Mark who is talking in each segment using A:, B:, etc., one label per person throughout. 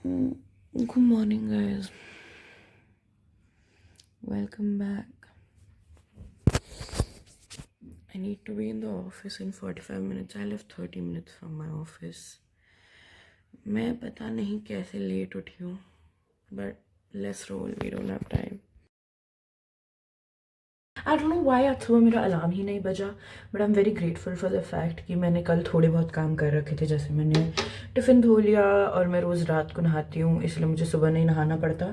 A: Good morning, guys. Welcome back. I need to be in the office in 45 minutes. I live 30 minutes from my office. मैं पता नहीं कैसे late उठी हूँ, but let's roll. We don't have time. I don't know why आज सुबह मेरा alarm ही नहीं बजा, but I'm very grateful for the fact कि मैंने कल थोड़े बहुत काम कर रखे थे. जैसे मैंने टिफ़िन धो लिया और मैं रोज़ रात को नहाती हूँ, इसलिए मुझे सुबह नहीं नहाना पड़ता.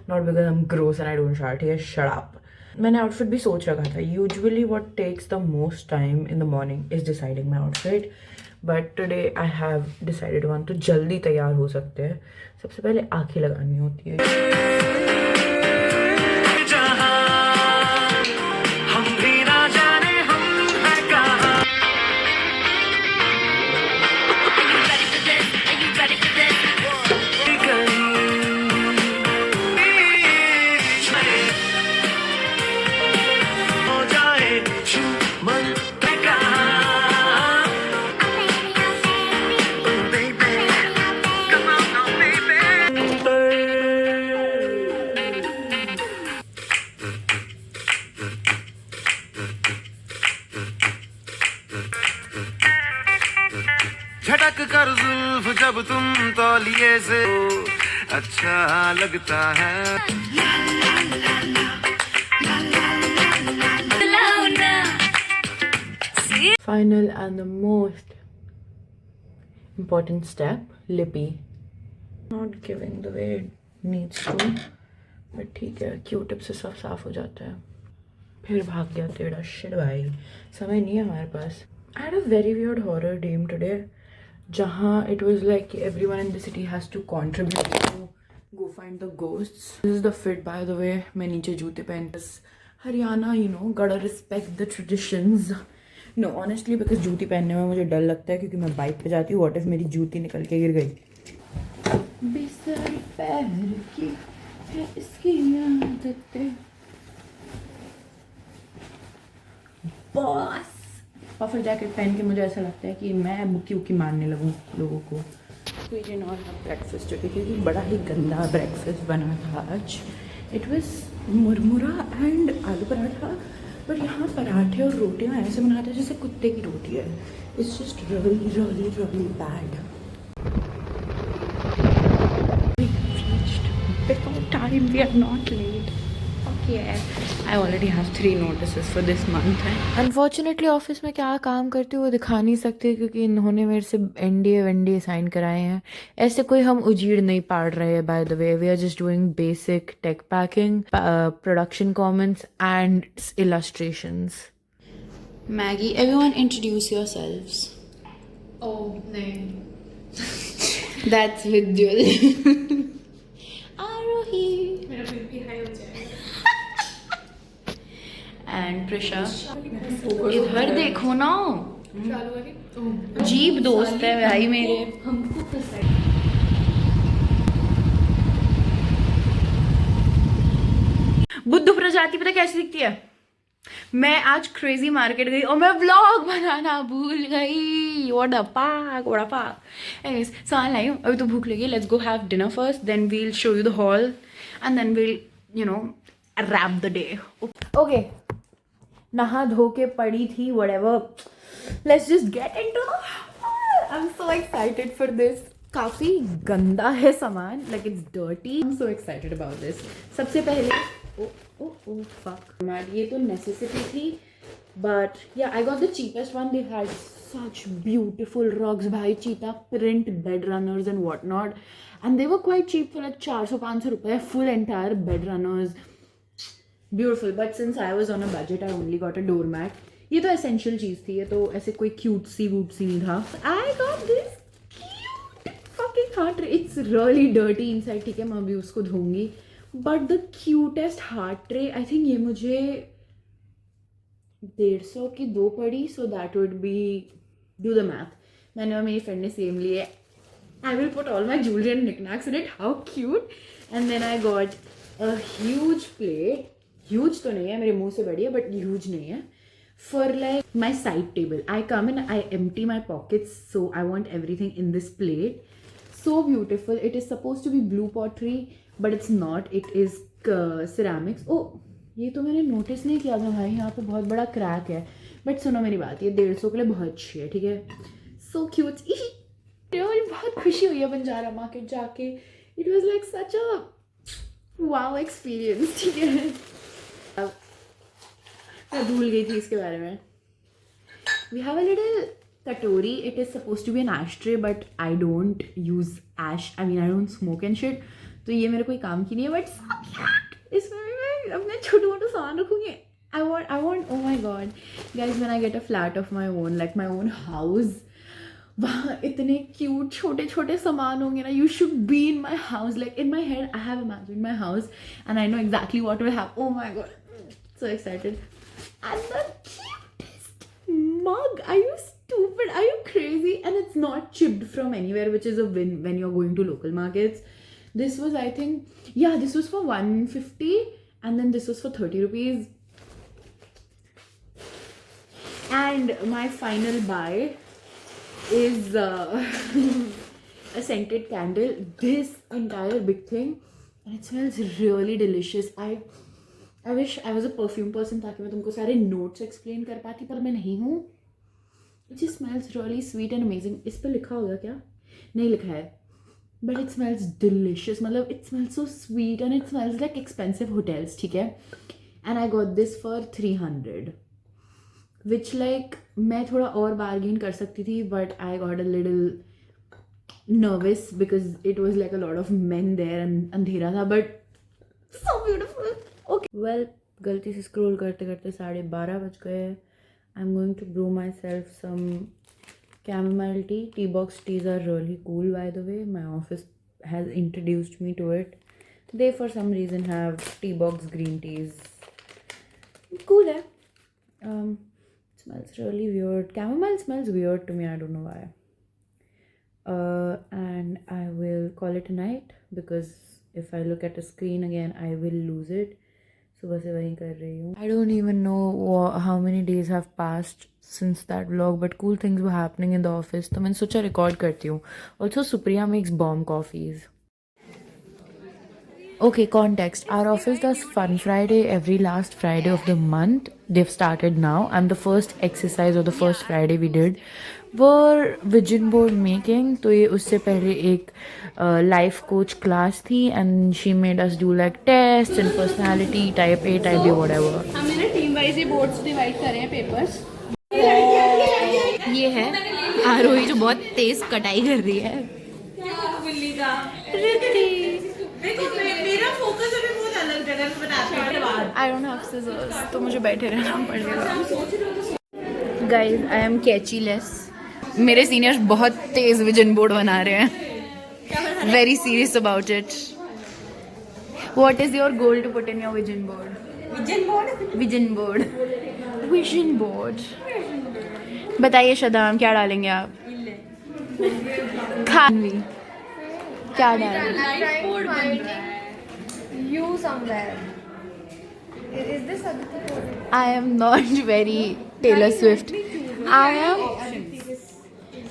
A: Not because I'm gross and I don't shower. ठीक है, shut up. मैंने आउटफिट भी सोच रखा था. Usually what takes the most time in the morning is deciding my outfit. But today I have decided one. तो जल्दी तैयार हो सकते हैं. सबसे पहले आँखें लगानी होती है.
B: झटक कर जुल्फ जब तुम तौलिए से अच्छा लगता है.
A: Final and the most important step, lippy. Not giving the way it needs to, but ठीक है, Q-tip से सब साफ हो जाता है. फिर भाग गया तेरा shit भाई, समय नहीं है हमारे पास. I had a very weird horror dream today, जहाँ it was like everyone in the city has to contribute to go find the ghosts. This is the fit, by the way. मैं नीचे जूते पहनती हूँ. Haryana, you know, gotta respect the traditions. No, honestly, because जूती पहनने में मुझे डर लगता है क्योंकि मैं बाइक पे जाती हूँ. What if मेरी जूती निकल के गिर गई? बिसर पैर की है इसकी आदतें. बॉस पफर जैकेट पहन के मुझे ऐसा लगता है कि मैं मुक्की उक्की मारने लगूँ लोगों को. We did not have breakfast today क्योंकि बड़ा ही गंदा ब्रेकफास्ट बना था आज. It was मुरमुरा एंड आलू पराठा, पर यहाँ पराठे और रोटियाँ ऐसे बनाते हैं जैसे कुत्ते की रोटी है. It's just really, really, really bad. We reached before time. We are not late. Okay. I already have 3 notices for this month. Unfortunately, office में क्या काम करती हूँ वो दिखा नहीं सकती क्योंकि इन्होंने मेरे से NDA साइन कराए हैं. ऐसे कोई हम उजीड़ नहीं पाड़ रहे हैं. By the way, we are just doing basic tech packing, production comments and illustrations. Maggie, everyone introduce yourselves.
C: Oh, नहीं.
A: That's Vijul. Arohi.
C: मेरा बीपी हाई हो जाएगा.
A: एंड प्रिशा. इधर देखो ना,
C: चालू वाली
A: अजीब दोस्त है भाई मेरे.
C: हमको
A: बुद्ध प्रजाति पता कैसी दिखती है? मैं आज क्रेजी मार्केट गई और मैं व्लॉग बनाना भूल गई. व्हाट अ पाक. एनीवेज, सामान लाई हूँ. अभी तो भूख लगी. Let's go have dinner first, then we'll show you the hall and then we'll you know wrap the day. Okay, नहा धो के पड़ी थी, whatever. Let's just get into it. I'm so excited for this. काफी गंदा है सामान, like it's dirty. I'm so excited about this. सबसे पहले oh fuck man, ये तो necessity थी, but yeah, I got the cheapest one. They had such beautiful rugs भाई, cheetah print bed runners and whatnot, and they were quite cheap for like 400-500 रुपए. Full entire bed runners, beautiful. But since I was on a budget, I only got a doormat. ये तो essential चीज़ थी, ये तो ऐसे कोई cute सी नहीं था. I got this cute fucking heart tray. It's really dirty inside. ठीक है, मैं अभी उसको धोऊंगी. But the cutest heart tray, I think ये मुझे 150 की 2 पड़ी. So that would be, do the math. मैंने और मेरी फ्रेंड ने सेम लिए. I will put all my jewelry and knickknacks in it. How cute. And then I got a huge plate. Huge तो नहीं है, मेरे मुंह से बड़ी है, but huge नहीं है. For like my side table, I come and I empty my pockets, so I want everything in this plate. so beautiful. It is supposed to be blue pottery, but it's not. It is ceramics. Oh, ये तो मैंने notice नहीं किया था भाई, यहाँ पे बहुत बड़ा क्रैक है. बट सुनो मेरी बात, ये 150 के लिए बहुत अच्छी है, ठीक है. So cute. मुझे बहुत खुशी हुई है बंजारा मार्केट जाके. It was like such a wow experience, ठीक है. मैं भूल गई थी इसके बारे में. We have a little katori. It is suppose to be an ashtray, but I don't use ash. I mean I don't smoke and shit. तो ये मेरे कोई काम की नहीं है. बट इसमें मैं अपने छोटे मोटे सामान रखूँगी. I want, oh my god. Guys, when I get a flat of my own, like my own house, वहाँ इतने cute छोटे छोटे सामान होंगे ना. You should be in my house. Like in my head, I have imagined my house and I know exactly what will happen. Oh my god. So excited. And the cutest mug. Are you stupid? Are you crazy? And it's not chipped from anywhere, which is a win when you're going to local markets. This was, I think, yeah, this was for 150 and then this was for 30 rupees. And my final buy is a scented candle. This entire big thing, and it smells really delicious. I wish I was a perfume person ताकि मैं तुमको सारे notes explain कर पाती, पर मैं नहीं हूँ. It just smells really sweet and amazing. इस पर लिखा होगा क्या? नहीं लिखा है. But it smells delicious. मतलब it smells so sweet and it smells like expensive hotels, ठीक है? And I got this for 300. Which like मैं थोड़ा और bargain कर सकती थी, but I got a little nervous because it was like a lot of men there and अंधेरा था, but so beautiful. Okay. Well, गलती से scroll करते करते 12:30 बज गए. I'm going to brew myself some chamomile tea. Tea box teas are really cool, by the way. My office has introduced me to it. They for some reason have tea box green teas. Cool है. Smells really weird. Chamomile smells weird to me. I don't know why. And I will call it a night because if I look at a screen again, I will lose it. सुबह से वही कर रही हूँ. I don't even know how many days have passed since that vlog, but cool things were happening in the office. तो मैंने सोचा record करती हूँ. Also, Supriya makes bomb coffees. Okay, context. Our office does Fun Friday every last Friday of the month. They've started now, and the first exercise or the first Friday we did were vision board making. तो ये उससे पहले एक life coach class थी, and she made us do like tests and personality type A, type B, whatever.
C: हमने ना team wise ही boards divide करे हैं पेपर्स.
A: ये है आरोही जो बहुत तेज कटाई कर रही है.
C: मेरा फोकस अभी बहुत अलग जगह पे बनाते हैं.
A: I don't have scissors, तो मुझे बैठे रहना पड़ेगा. Guys, I am catchy-less. मेरे सीनियर्स बहुत तेज विजन बोर्ड बना रहे हैं. Very serious about it. What is your goal to put in your vision board? Vision board. Vision board. बताइए शदाम, क्या डालेंगे आप? खानवी. क्या डालेंगे?
C: You somewhere. Is this Aditi?
A: I am not very Taylor Swift. I am.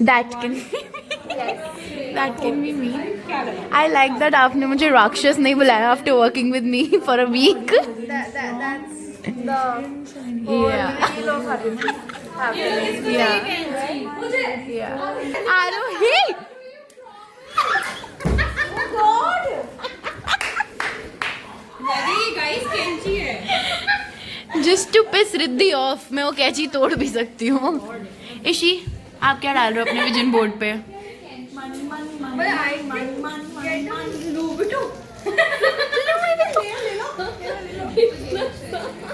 A: That can be me. I like that आपने मुझे राक्षस नहीं बुलाया after working with me for a week.
C: That's the
A: Yeah.
C: of Aditi.
A: Yeah. Arohi. Just to piss Riddhi off, मैं वो कैची तोड़ भी सकती हूँ. इशी, आप क्या डाल रहे हो अपने विजन बोर्ड पे?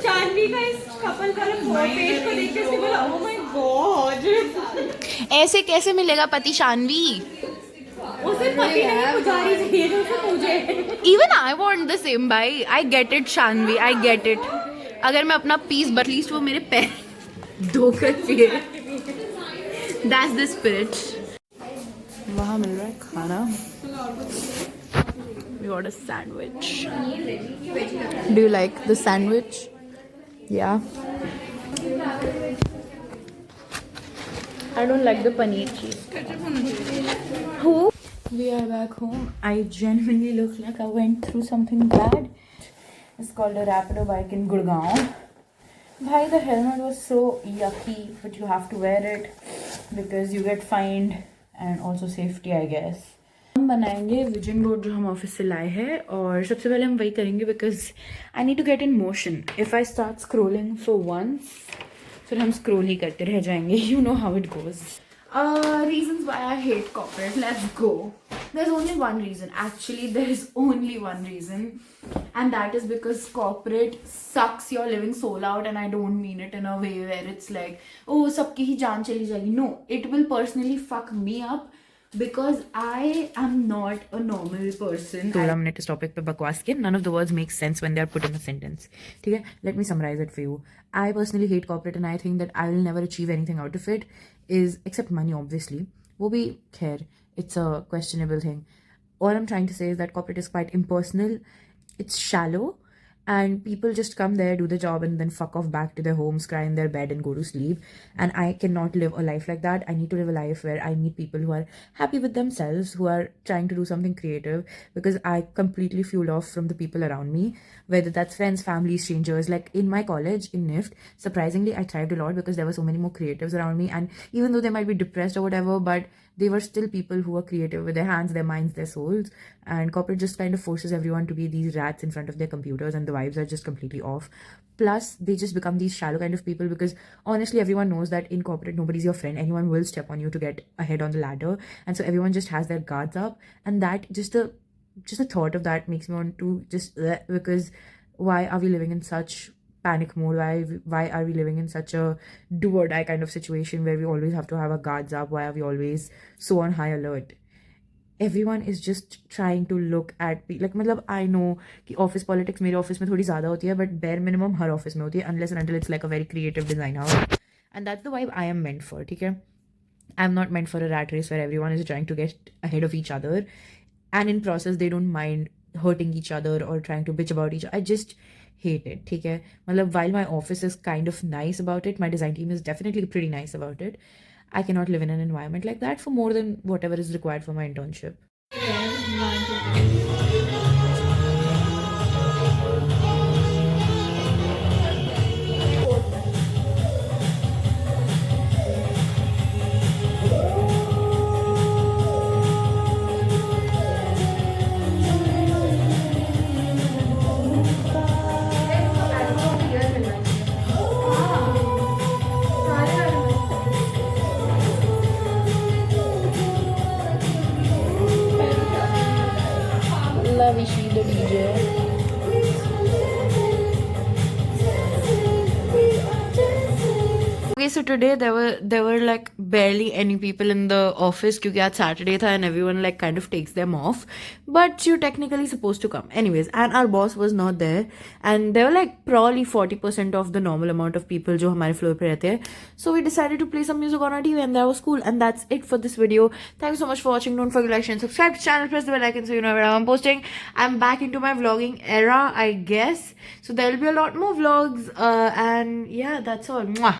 C: चांदनी का इस कपल का पेज को देख के उसने बोला ओह माय गॉड.
A: ऐसे कैसे मिलेगा पति शानवी?
C: उसे पति नहीं पुजारी चाहिए जो उसे पूजे.
A: Even I want the same bhai. I get it Shanvi, I get it. अगर मैं अपना पीस एटलीस्ट वो मेरे पैर धोकर पिए. That's the spirit. वहाँ मिल रहा है खाना. We got a sandwich. Do you like the sandwich? Yeah. I don't like the paneer cheese. Who? We are back home. I genuinely look like I went through something bad. It's called a Rapido bike in Gurgaon. Bhai, the helmet was so yucky, but you have to wear it because you get fined and also safety, I guess. हम बनाएंगे vision board जो हम office से लाए हैं और सबसे पहले हम वही करेंगे because I need to get in motion. If I start scrolling for once फिर हम स्क्रोल ही करते रह जाएंगे. You know how it goes. Reasons why I hate corporate. Let's go. There's only one reason. Actually, there is only one reason. And that is because corporate sucks your living soul out. And I don't mean it in a way where it's like, oh, sabki hi jaan chali jayegi. No, it will personally fuck me up. Because I am not a normal person. 16 minute इस topic पे बकवास किया. None of the words make sense when they are put in a sentence. ठीक है? Let me summarize it for you. I personally hate corporate and I think that I will never achieve anything out of it. Except money, obviously. वो भी खैर, it's a questionable thing. All I'm trying to say is that corporate is quite impersonal. It's shallow. And people just come there, do the job, and then fuck off back to their homes, cry in their bed, and go to sleep. And I cannot live a life like that. I need to live a life where I meet people who are happy with themselves, who are trying to do something creative, because I completely fuel off from the people around me, whether that's friends, family, strangers. Like in my college, in NIFT, surprisingly, I thrived a lot because there were so many more creatives around me. And even though they might be depressed or whatever, but they were still people who were creative with their hands, their minds, their souls. And corporate just kind of forces everyone to be these rats in front of their computers, and the vibes are just completely off. Plus, they just become these shallow kind of people because honestly, everyone knows that in corporate, nobody's your friend. Anyone will step on you to get ahead on the ladder. And so everyone just has their guards up. And that just the thought of that makes me want to just because why are we living in such panic mode? Why are we living in such a do or die kind of situation where we always have to have our guards up? Why are we always so on high alert? Everyone is just trying to look at like मतलब I know कि office politics मेरे office में थोड़ी ज़्यादा होती है, but bare minimum her office में होती है unless and until it's like a very creative design house. And that's the vibe I am meant for, ठीक है? I'm not meant for a rat race where everyone is trying to get ahead of each other, and in process they don't mind hurting each other or trying to bitch about each other. I just hate it, ठीक है? मतलब while my office is kind of nice about it, my design team is definitely pretty nice about it. I cannot live in an environment like that for more than whatever is required for my internship. Lavishi the DJ. Okay, so today there were like barely any people in the office क्योंकि आज Saturday था and everyone like kind of takes them off, but you're technically supposed to come anyways. And our boss was not there, and there were like probably 40% of the normal amount of people जो हमारे floor पे रहते हैं. So we decided to play some music on our TV, and that was cool. And that's it for this video. Thank you so much for watching. Don't forget to like, share, and subscribe to the channel. Press the bell icon so you know when I'm posting. I'm back into my vlogging era, I guess. So there'll be a lot more vlogs. And yeah, that's all. Mwah.